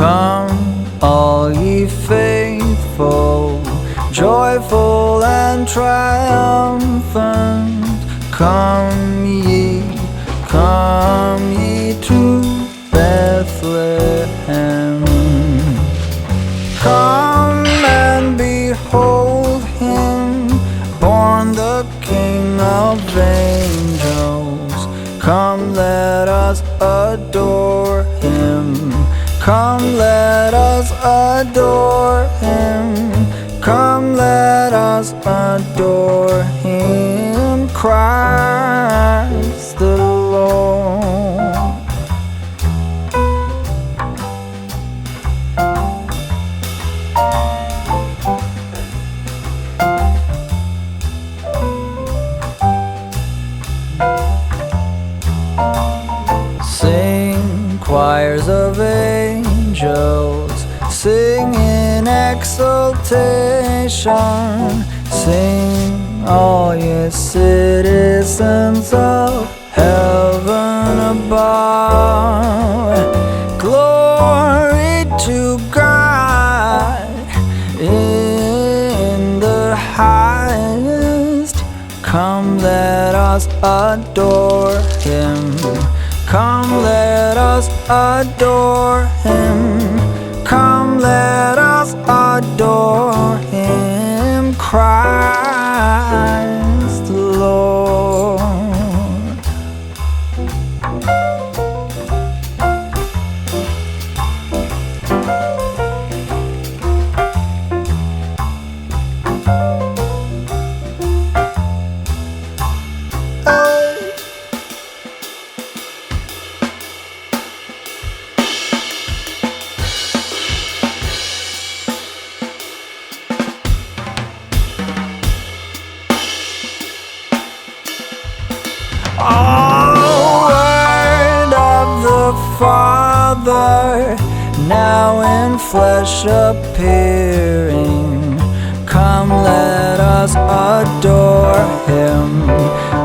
Come, all ye faithful, joyful and triumphant. Come ye to Bethlehem. Come and behold him, born the King of angels. Come, let us adore him. Come, let us adore him. Come, let us adore him, Christ the Lord. Sing, choirs of angels, sing in exultation. Sing, all ye citizens of heaven above. Glory to God in the highest. Come, let us adore him. Come, let us adore him. Come, let us adore him, Christ the Lord. Word of the Father, now in flesh appearing. Come, let us adore him.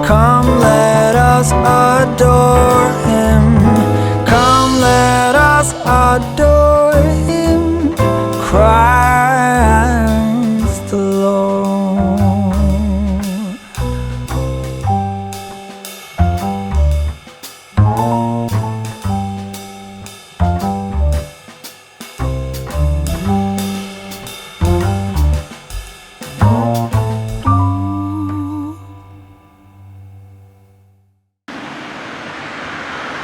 Come, let us adore him. Come, let us adore him, Christ the Lord.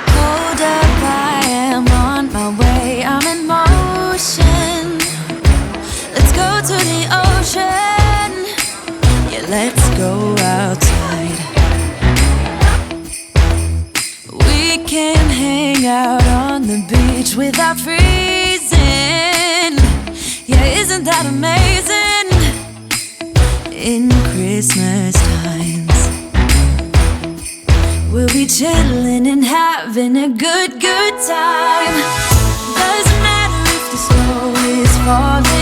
Hold up, I am on my way, I'm in motion. Let's go to the ocean. Yeah, let's go outside. We can hang out on the beach without freezing. Yeah, isn't that amazing? In Christmas times, we'll be chillin' and having a good time. Doesn't matter if the snow is falling